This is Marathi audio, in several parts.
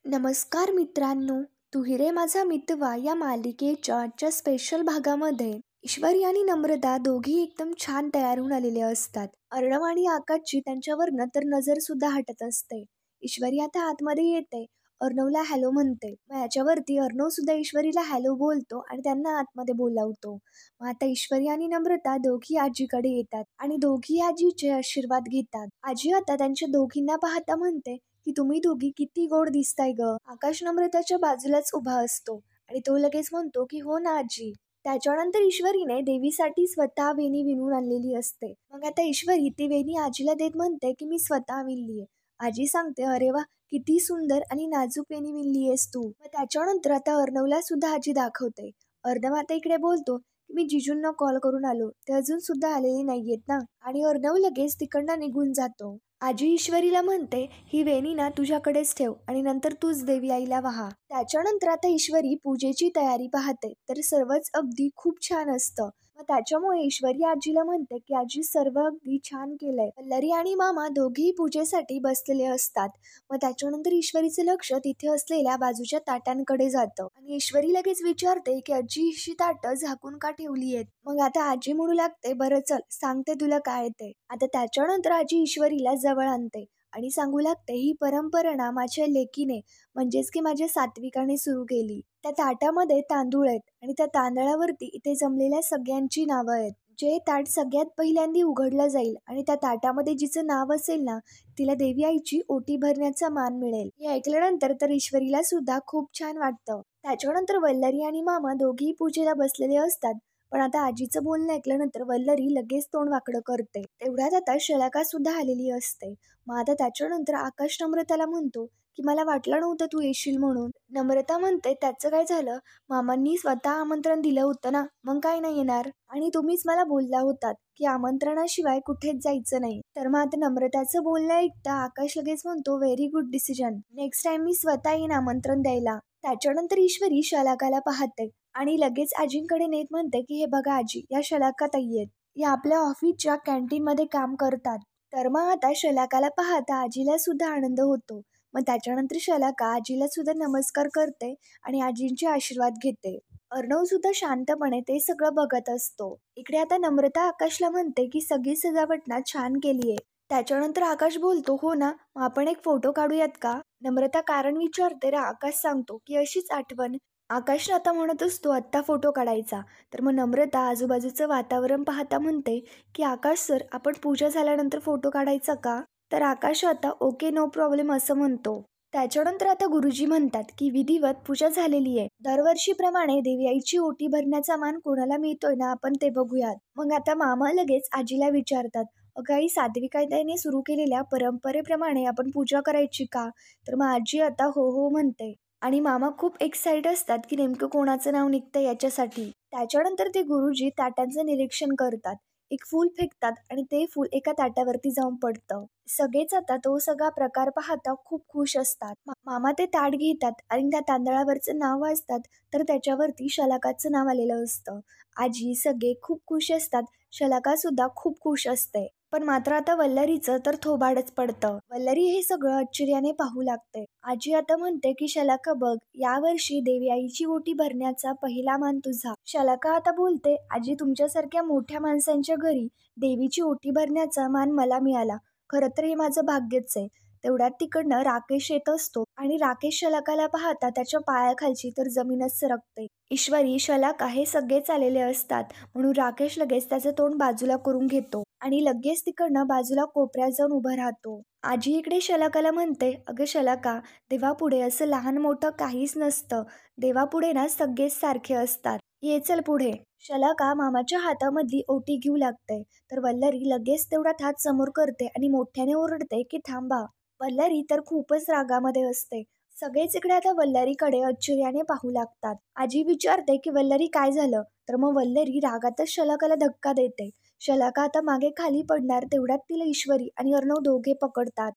नमस्कार मित्रांनो, तू हिरे माझा मितवा या मालिकेच्या आजच्या स्पेशल भागामध्ये ईश्वरी आणि नम्रता दोघी एकदम छान तयार होऊन आलेले असतात. अर्णव आणि आकाशची त्यांच्यावरनं तर नजर सुद्धा हटत असते. ईश्वरी आता आतमध्ये येते, अर्णवला हॅलो म्हणते. मग याच्यावरती अर्णव सुद्धा ईश्वरीला हॅलो बोलतो आणि त्यांना आतमध्ये बोलावतो. मग आता ईश्वरी आणि नम्रता दोघी आजीकडे येतात आणि दोघी आजीचे आशीर्वाद घेतात. आजी आता त्यांच्या दोघींना पाहता म्हणते की तुम्ही दोघी किती गोड दिसताय ग. आकाश नम्रताच्या बाजूलाच उभा असतो आणि तो लगेच म्हणतो की हो ना आजी. त्याच्यानंतर ईश्वरीने देवीसाठी स्वतः वेणी विणून आणलेली असते. मग आता ईश्वरी ती वेणी आजीला देत म्हणते की मी स्वतः विणलीये. आजी सांगते अरे वा, किती सुंदर आणि नाजूक वेणी विणली आहेस तू. मग त्याच्यानंतर आता अर्णवला सुद्धा आजी दाखवते. अर्णव आता इकडे बोलतो की मी जिजूंना कॉल करून आलो, ते अजून सुद्धा आलेले नाहीयेत ना. आणि अर्णव लगेच तिकडनं निघून जातो. आजी ईश्वरीला म्हणते ही वेणी ना तुझ्याकडेच ठेव आणि नंतर तूच देवी आईला वहा. त्याच्यानंतर आता ईश्वरी पूजेची तयारी पाहते तर सर्वच अगदी खूप छान असतं. मग त्याच्यामुळे ईश्वरी आजीला म्हणते की आजी सर्व अगदी छान केलंय. वल्लरी आणि मामा दोघेही पूजेसाठी बसलेले असतात. मग त्याच्यानंतर ईश्वरीचं लक्ष तिथे असलेल्या बाजूच्या ताटांकडे जातं आणि ईश्वरी लगेच विचारते की आजी ही ताटं झाकून का ठेवली आहेत. मग आता आजी म्हणू लागते बरं चल सांगते तुला काय ते. आता त्याच्यानंतर आजी ईश्वरीला जवळ आणते आणि सांगू लागते ही परंपरा ना माझ्या लेकीने म्हणजेच की माझ्या सात्विकाने सुरू केली. त्या ताटामध्ये तांदूळ आहेत आणि त्या तांदळावरती इथे जमलेल्या सगळ्यांची नावं आहेत. जे ताट सगळ्यात पहिल्यांदा उघडलं जाईल आणि त्या ताटामध्ये जिचं नाव असेल ना तिला देवी आईची ओटी भरण्याचा मान मिळेल. हे ऐकल्यानंतर तर ईश्वरीला सुद्धा खूप छान वाटतं. त्याच्यानंतर वल्लरी आणि मामा दोघेही पूजेला बसलेले असतात. पण आता आजीचं बोलणं ऐकल्यानंतर वल्लरी लगेच तोंड वाकडं करते. तेवढ्यात आता शलाका सुद्धा आलेली असते. मग आता त्याच्यानंतर आकाश नम्रताला म्हणतो की मला वाटलं नव्हतं तू येशील म्हणून. नम्रता म्हणते त्याचं काय झालं, मामांनी स्वतः आमंत्रण दिलं होतं ना, मग काय नाही येणार. आणि तुम्हीच मला बोलला होतात की आमंत्रणाशिवाय कुठेच जायचं नाही. तर मग आता नम्रताचं बोलणं ऐकता आकाश लगेच म्हणतो very good decision, next time मी स्वतः येईन आमंत्रण द्यायला. त्याच्यानंतर ईश्वरी शलाकाला पाहते आणि लगेच आजींकडे नेत म्हणते की हे बघा आजी, या शलाका ताई आहेत, या आपल्या ऑफिसच्या कॅन्टीन मध्ये काम करतात. तर मग आता शलाकाला पाहता आजीला सुद्धा आनंद होतो. मग त्याच्यानंतर शलाका आजीला सुद्धा नमस्कार करते आणि आजींचे आशीर्वाद घेते. अर्णव सुद्धा शांतपणे ते सगळं बघत असतो. इकडे आता नम्रता आकाशला म्हणते की सगळी सजावट ना छान केलीये. त्याच्यानंतर आकाश बोलतो हो ना, मग आपण एक फोटो काढूयात का. नम्रता कारण विचारते रे आकाश सांगतो की अशीच आठवण. आकाश आता म्हणत असतो आत्ता फोटो काढायचा. तर मग नम्रता आजूबाजूचं वातावरण पाहता म्हणते की आकाश सर आपण पूजा झाल्यानंतर फोटो काढायचा का. तर आकाश आता ओके नो प्रॉब्लेम असं म्हणतो. त्याच्यानंतर आता गुरुजी म्हणतात की विधिवत पूजा झालेली आहे. दरवर्षीप्रमाणे देवी आईची ओटी भरण्याचा मान कोणाला मिळतोय ना आपण ते बघूयात. मग आता मामा लगेच आजीला विचारतात अगं आई सात्विकाईने सुरू केलेल्या परंपरेप्रमाणे आपण पूजा करायची का. तर मग आजी आता हो हो म्हणते आणि मामा खूप एक्साइट असतात की नेमकं कोणाचं नाव निघतं याच्यासाठी. त्याच्यानंतर ते गुरुजी ताटांचं निरीक्षण करतात, एक फूल फेकतात आणि ते फूल एका ताटावरती जाऊन पडतं. सगळेच आता तो सगळा प्रकार पाहता खूप खुश असतात. मामा ते ताट घेतात आणि त्या तांदळावरचं नाव वाचतात तर त्याच्यावरती शलाकाचं नाव आलेलं असतं. आजी सगळे खूप खुश असतात, शलाका सुद्धा खूप खुश असते. पण मात्र आता वल्लरीचं तर थोबाडच पडतं. वल्लरी हे सगळं आश्चर्याने पाहू लागते. आजी आता म्हणते की शलाका बघ, यावर्षी देवी आईची ओटी भरण्याचा पहिला मान तुझा. शलाका आता बोलते आजी तुमच्यासारख्या मोठ्या माणसांच्या घरी देवीची ओटी भरण्याचा मान मला मिळाला, खरं तर हे माझं भाग्यच आहे. तेवढ्यात तिकडनं राकेश येत असतो आणि राकेश शलाकाला पाहता त्याच्या पायाखालची तर जमीनच सरकते. ईश्वरी शलाका हे सगळेच आलेले असतात म्हणून राकेश लगेच त्याचं तोंड बाजूला करून घेतो आणि लगेच तिकडनं बाजूला कोपऱ्यात जाऊन उभं राहतो. आजी इकडे शलाकाला म्हणते अगं शलाका, देवापुढे असं लहान मोठं काहीच नसतं, देवापुढे ना सगळेच सारखे असतात, ये चल पुढे. शलाका मामाच्या हातामधली ओटी घेऊ लागते तर वल्लरी लगेच तेवढ्यात हात समोर करते आणि मोठ्याने ओरडते की थांबा. वल्लरी तर खूपच रागामध्ये असते. सगळेच इकडे आता वल्लरीकडे आश्चर्याने पाहू लागतात. आजी विचारते की वल्लरी काय झालं. तर मग वल्लरी रागातच शलाकाला धक्का देते. शलाका आता मागे खाली पडणार तेवढ्यात तिला ईश्वरी आणि अर्णव दोघे पकडतात.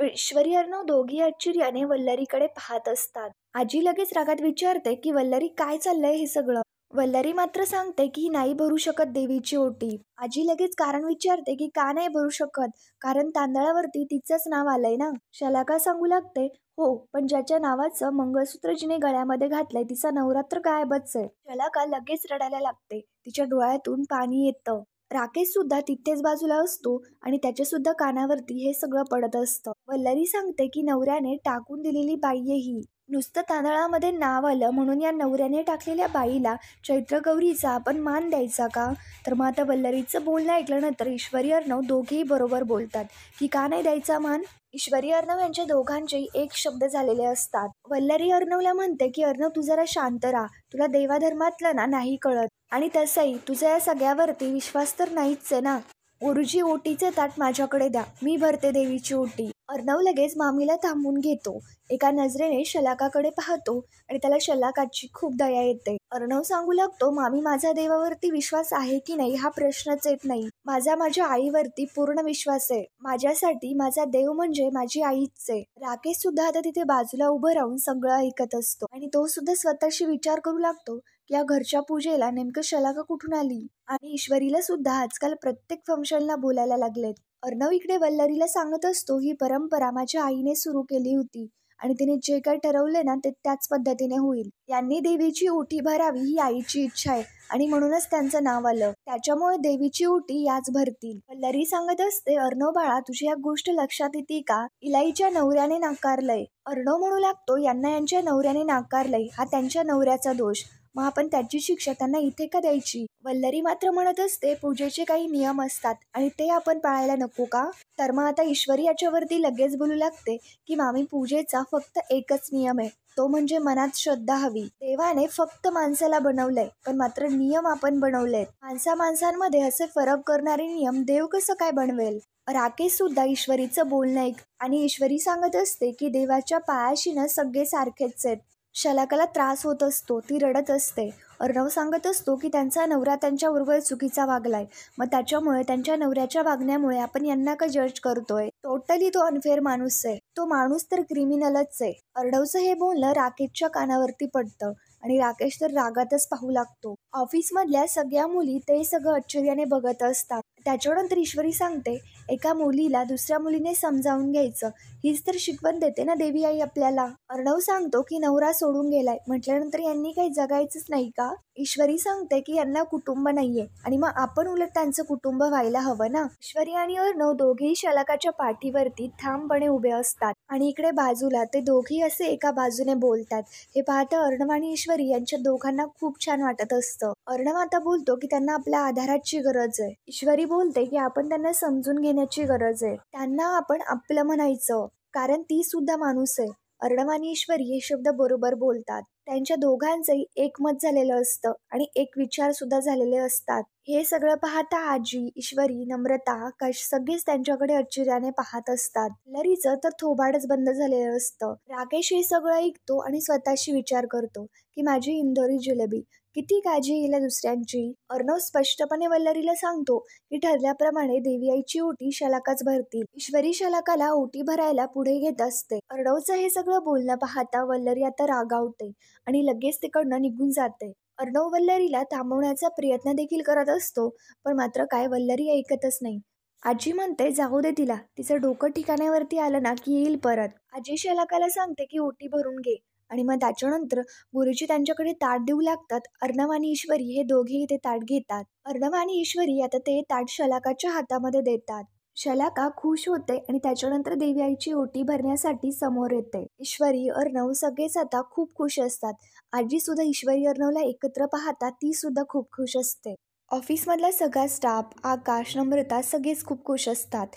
ईश्वरी अर्णव दोघी आश्चर्याने वल्लरीकडे पाहत असतात. आजी लगेच रागात विचारते की वल्लरी काय चाललंय हे सगळं. वल्लरी मात्र सांगते की नाही भरू शकत देवीची ओटी. आजी लगेच कारण विचारते की का नाही भरू शकत, कारण तांदळावरती तिचंच नाव आलंय ना. शलाका सांगू लागते, हो पण ज्याच्या नावाचं मंगळसूत्र जिने गळ्यामध्ये घातलंय तिचा नवरा तर गायबच आहे. शलाका लगेच रडायला लागते. तिच्या डोळ्यातून पाणी येतं. राकेश सुद्धा तिथेच बाजूला असतो आणि त्याच्या सुद्धा कानावरती हे सगळं पडत असतं. वल्लरी सांगते की नवऱ्याने टाकून दिलेली बाई आहे ही. नुसतं तांदळामध्ये नाव आलं म्हणून या नवऱ्याने टाकलेल्या बाईला चैत्रगौरीचा आपण मान द्यायचा का? तर मग आता वल्लरीचं बोलणं ऐकल्यानंतर ईश्वरी अर्णव दोघेही बरोबर बोलतात की का नाही द्यायचा मान. ईश्वरी अर्णव यांच्या दोघांचे एक शब्द झालेले असतात. वल्लरी अर्णवला म्हणते की अर्णव तू जरा शांत राहा, तुला देवाधर्मातलं ना नाही कळत, आणि तसंही तुझा या सगळ्यावरती विश्वास तर नाहीच आहे ना. गुरुजी ओटीचे ताट माझ्याकडे द्या, मी भरते देवीची ओटी. अर्णव लगेच मामीला थांबून घेतो. एका नजरेने शलाकाकडे पाहतो आणि त्याला शलाकाची खूप दया येते. अर्णव सांगू लागतो, मामी माझा देवावरती विश्वास आहे की नाही हा प्रश्नच येत नाही. माझ्या आईवरती पूर्ण विश्वास आहे. माझ्यासाठी माझा देव म्हणजे माझी आईच आहे. राकेश सुद्धा आता तिथे बाजूला उभं राहून सगळं ऐकत असतो आणि तो सुद्धा स्वतःशी विचार करू लागतो की या घरच्या पूजेला नेमकं शलाका कुठून आली. आणि ईश्वरीला सुद्धा आजकाल प्रत्येक फंक्शनला बोलायला लागलेत. अर्णव इकडे वल्लरीला सांगत असतो, ही परंपरा माझ्या आईने सुरू केली होती आणि तिने जे काही ठरवले ना ते त्याच पद्धतीने होईल. यांनी देवीची ओटी भरावी ही आईची इच्छा आहे आणि म्हणूनच त्यांचं नाव आलं. त्याच्यामुळे देवीची ओटी याच भरतील. वल्लरी सांगत असते, अर्णव बाळा तुझी एक गोष्ट लक्षात येते का? इलाईच्या नवऱ्याने नाकारलंय. अर्णव म्हणू लागतो, यांना यांच्या नवऱ्याने नाकारलंय हा त्यांच्या नवऱ्याचा दोष, मग आपण त्याची शिक्षा त्यांना इथे का द्यायची? वल्लरी मात्र म्हणत असते, पूजेचे काही नियम असतात आणि ते आपण पाळायला नको का? तर मग आता ईश्वरी याच्यावरती लगेच बोलू लागते की मामी पूजेचा फक्त एकच नियम आहे, तो म्हणजे मनात श्रद्धा हवी. देवाने फक्त माणसाला बनवलंय पण मात्र नियम आपण बनवलेत. माणसांमध्ये असे फरक करणारे नियम देव कसं काय बनवेल? राकेश सुद्धा ईश्वरीचं बोलणं ऐक आणि ईश्वरी सांगत असते की देवाच्या पायाशी ना सगळे सारखेच आहेत. शलाकाला त्रास होत असतो, ती रडत असते. अर्णव सांगत असतो की त्यांचा नवरा त्यांच्याबरोबर चुकीचा वागलाय, मग त्याच्यामुळे त्यांच्या नवऱ्याच्या वागण्यामुळे आपण यांना का जज करतोय? टोटली तो अनफेअर माणूस आहे, तो माणूस तर क्रिमिनलच आहे. अर्णवचं हे बोलणं राकेशच्या कानावरती पडतं आणि राकेश तर रागातच पाहू लागतो. ऑफिसमधल्या सगळ्या मुली ते सगळं आश्चर्याने बघत असतात. त्याच्यानंतर ईश्वरी सांगते, एका मुलीला दुसऱ्या मुलीने समजावून घ्यायचं हीच तर शिकवण देते ना देवी आई आपल्याला. अर्णव सांगतो की नवरा सोडून गेलाय म्हटल्यानंतर यांनी काही जगायचंच नाही का? ईश्वरी सांगते की यांना कुटुंब नाहीये आणि मग आपण उलट त्यांचं कुटुंब व्हायला हवं ना. ईश्वरी आणि अर्णव दोघेही शलाकाच्या पाठीवरती ठामपणे उभे असतात आणि इकडे बाजूला ते दोघेही असे एका बाजूने बोलतात. हे पाहता अर्णव आणि ईश्वरी यांच्या दोघांना खूप छान वाटत असतं. अर्णव आता बोलतो की त्यांना आपल्या आधाराची गरज आहे. ईश्वरी बोलते की आपण त्यांना समजून घेण्याची गरज आहे, त्यांना आपण आपलं म्हणायचं, कारण ती सुद्धा माणूस आहे. अर्णव आणि ईश्वरी हे शब्द बरोबर बोलतात. त्यांच्या दोघांचंही एकमत झालेलं असतं आणि एक विचार सुद्धा झालेले असतात. हे सगळं पाहता आजी, ईश्वरी, नम्रता, आकाश सगळेच त्यांच्याकडे आश्चर्याने पाहत असतात. लरीचं तर थोबाडच बंद झालेलं असतं. राकेश हे सगळं ऐकतो आणि स्वतःशी विचार करतो की माझी इंदोरी जिलेबी किती काळजी येईल दुसऱ्यांची. अर्णव स्पष्टपणे वल्लरीला सांगतो की ठरल्याप्रमाणे देवी आईची ओटी शलाकाच भरतील. ईश्वरी शलाकाला ओटी भरायला पुढे घेत असते. अर्णवचं हे सगळं बोलणं पाहता वल्लरी आता रागावते आणि लगेच तिकडनं निघून जाते. अर्णव वल्लरीला थांबवण्याचा प्रयत्न देखील करत असतो पण मात्र काय वल्लरी ऐकतच नाही. आजी म्हणते जाऊ दे तिला, तिचं डोकं ठिकाण्यावरती आलं ना की येईल परत. आजी शलाकाला सांगते की ओटी भरून घे आणि मग त्याच्यानंतर गुरुजी त्यांच्याकडे ताट देऊ लागतात. अर्णव आणि ईश्वरी हे दोघेही ते ताट घेतात. अर्णव आणि ईश्वरी आता ते ताट शलाकाच्या हातामध्ये देतात. शलाका खुश होते आणि त्याच्यानंतर देवी आईची ओटी भरण्यासाठी समोर येते. ईश्वरी, अर्णव सगळेच आता खूप खुश असतात. आजी सुद्धा ईश्वरी अर्णवला एकत्र पाहता ती सुद्धा खूप खुश असते. ऑफिसमधला सगळा स्टाफ, आकाश, नम्रता सगळेच खूप खुश असतात.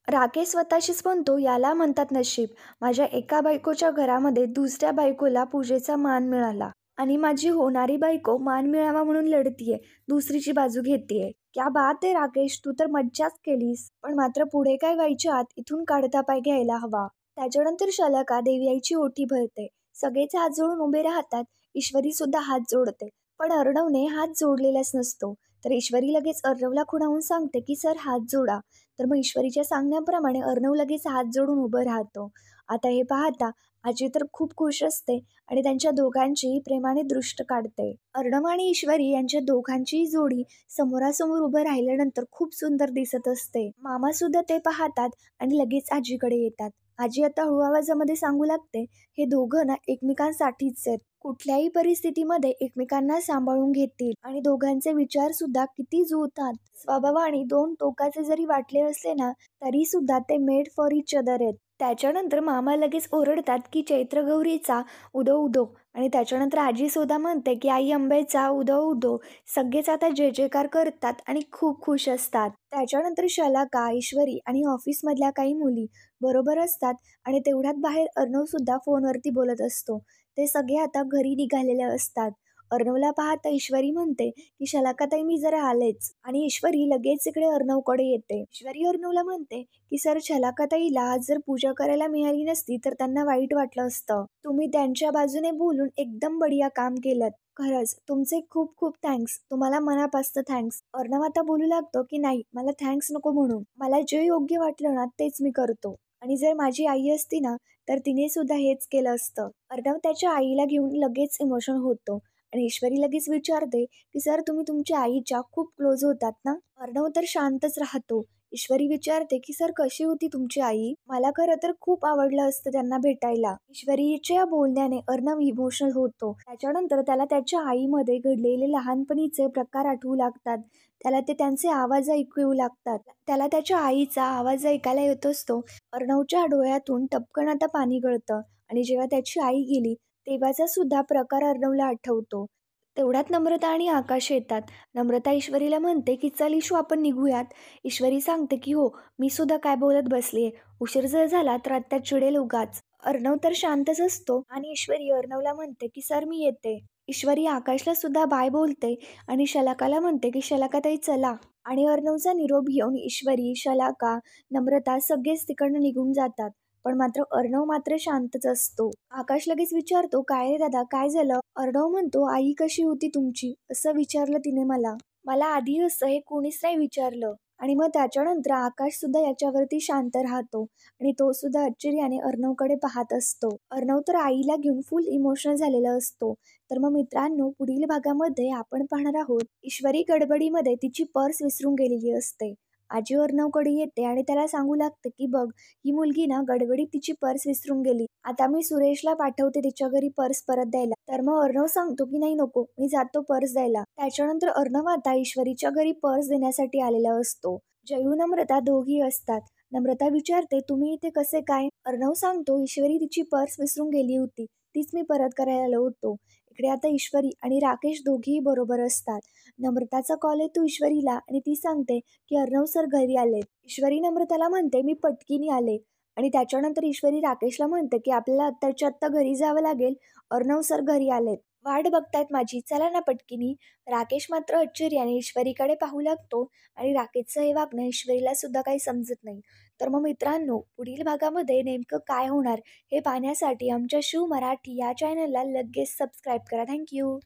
राकेश स्वतःशीच म्हणतो, याला म्हणतात नशीब, माझ्या एका बायकोच्या घरामध्ये दुसऱ्या बायकोला पूजेचा मान मिळाला आणि माझी होणारी बायको मान मिळावा म्हणून लढतीये, दुसरीची बाजू घेतीये. क्या बात आहे राकेश, तू तर मज्जाच केलीस. पण मात्र पुढे काय व्हायच्या आत इथून काढता पाय घ्यायला हवा. त्याच्यानंतर शलाका देवी आईची ओटी भरते. सगळेच हात जोडून उभे राहतात. ईश्वरी सुद्धा हात जोडते पण अर्णवने हात जोडलेलाच नसतो. तर ईश्वरी लगेच अर्णवला खुणावून सांगते की सर हात जोडा. तर मग ईश्वरीच्या सांगण्याप्रमाणे अर्णव लगेच हात जोडून उभं राहतो. आता हे पाहता आजी तर खूप खुश असते आणि त्यांच्या दोघांची प्रेमाने दृष्ट काढते. अर्णव आणि ईश्वरी यांच्या दोघांची जोडी समोरासमोर उभं राहिल्यानंतर खूप सुंदर दिसत असते. मामा सुद्धा ते पाहतात आणि लगेच आजीकडे येतात. आजी आता हळू आवाजामध्ये सांगू लागते, हे दोघं ना एकमेकांसाठीच आहेत. कुठल्याही परिस्थितीमध्ये एकमेकांना सांभाळून घेतील आणि दोघांचे विचार सुद्धा किती जुळतात. स्वभावाने दोन टोकाचे जरी वाटले असले ना, तरी सुद्धा ते मेड फॉर इच अदर आहेत. त्याच्यानंतर मामा लगेच ओरडतात की चैत्रगौरीचा उदो उदो आणि त्याच्यानंतर आजी सुद्धा म्हणते की आई अंबेचा उदो उदो. सगळेच आता जय जयकार करतात आणि खूप खुश असतात. त्याच्यानंतर शलाका, ईश्वरी आणि ऑफिसमधल्या काही मुली बरोबर असतात आणि तेवढ्यात बाहेर अर्णव सुद्धा फोनवरती बोलत असतो. ते सगळे आता घरी निघालेले असतात. अर्णवला पाहता ईश्वरी म्हणते की शलाकाताई मी जरा आलेच आणि ईश्वरी लगेच इकडे अर्णवकडे येते. ईश्वरी अर्णवला म्हणते की सर शलाकाताईला आज जर पूजा करायला मिळाली नसती तर त्यांना वाईट वाटलं असतं. तुम्ही त्यांच्या बाजूने बोलून एकदम बढिया काम केलं. खरंच तुमचे खूप खूप थँक्स. तुम्हाला मनापासून थँक्स. अर्णव आता बोलू लागतो की नाही मला थँक्स नको म्हणू. मला जे योग्य वाटलं ना तेच मी करतो. आणि जर माझी आई असती ना तर तिने सुद्धा हेच केलं असतं. अर्णव त्याच्या आईला घेऊन लगेच इमोशनल होतो आणि ईश्वरी लगेच विचारते की सर तुम्ही तुमच्या आईच्या खूप क्लोज होतात ना. अर्णव तर शांतच राहतो. ईश्वरी विचारते की सर कशी होती तुमची आई. मला खरं तर खूप आवडलं असतं त्यांना भेटायला. ईश्वरीच्या या बोलण्याने अर्णव इमोशनल होतो. त्याच्यानंतर त्याला त्याच्या आईमध्ये घडलेले लहानपणीचे प्रकार आठवू लागतात. त्याला ते त्यांचे आवाज ऐकू येऊ लागतात. त्याला त्याच्या आईचा आवाज ऐकायला येत असतो. अर्णवच्या डोळ्यातून टपकन आता पाणी गळतं आणि जेव्हा त्याची आई गेली तेव्हाचा सुद्धा प्रकार अर्णवला आठवतो. तेवढ्यात नम्रता आणि आकाश येतात. नम्रता ईश्वरीला म्हणते की चल ईशू आपण निघूयात. ईश्वरी सांगते की हो मी सुद्धा काय बोलत बसलीये. उशीर जर झाला तर आत्ता चिडेल उगाच. अर्णव तर शांतच असतो आणि ईश्वरी अर्णवला म्हणते की सर मी येते. ईश्वरी आकाशला सुद्धा बाय बोलते आणि शलाकाला म्हणते की शलाकाताई चला. आणि अर्णवचा निरोप घेऊन ईश्वरी, शलाका, नम्रता सगळेच तिकडनं निघून जातात. पण मात्र अर्णव मात्र शांतच असतो. आकाश लगेच विचारतो काय रे दादा काय झालं. अर्णव म्हणतो आई कशी होती तुमची असं विचारलं तिने मला. मला आधी असं हे कोणीच नाही विचारलं. आणि मग त्याच्यानंतर आकाश सुद्धा याच्यावरती शांत राहतो आणि तो सुद्धा आश्चर्याने अर्णवकडे पाहत असतो. अर्णव तर आईला घेऊन फुल इमोशनल झालेला असतो. तर मग मित्रांनो पुढील भागामध्ये आपण पाहणार आहोत ईश्वरी गडबडीमध्ये तिची पर्स विसरून गेलेली असते. आजी अर्णवकडे येते आणि त्याला सांगू लागते की बघ ही मुलगी ना गडबडीत तिची पर्स विसरून गेली. आता मी सुरेशला पाठवते तिच्या घरी पर्स परत द्यायला. तर मग अर्णव सांगतो की नाही नको मी जातो पर्स द्यायला. त्याच्यानंतर अर्णव आता ईश्वरीच्या घरी पर्स देण्यासाठी आलेला असतो. जयू नम्रता दोघी असतात. नम्रता विचारते तुम्ही इथे कसे काय. अर्णव सांगतो ईश्वरी तिची पर्स विसरून गेली होती तीच मी परत करायला आलो होतो. इकडे आता ईश्वरी आणि राकेश दोघेही बरोबर असतात. नम्रताचा कॉल येतो ईश्वरीला आणि ती सांगते की अर्णव सर घरी आलेत. ईश्वरी नम्रताला म्हणते मी पटकीने आले आणि त्याच्यानंतर ईश्वरी राकेशला म्हणते की आपल्याला आत्ताच्या आत्ता घरी जावं लागेल. अर्णव सर घरी आलेत. वाट बघतायत माझी चला ना पटकीनी. राकेश मात्र आश्चर्याने ईश्वरीकडे पाहू लागतो आणि राकेशचं हे वागणं ईश्वरीला सुद्धा काही समजत नाही. तर मग मित्रांनो पुढील भागामध्ये नेमकं काय होणार हे पाहण्यासाठी आमच्या शिव मराठी या चॅनलला लगेच सबस्क्राईब करा. थँक्यू.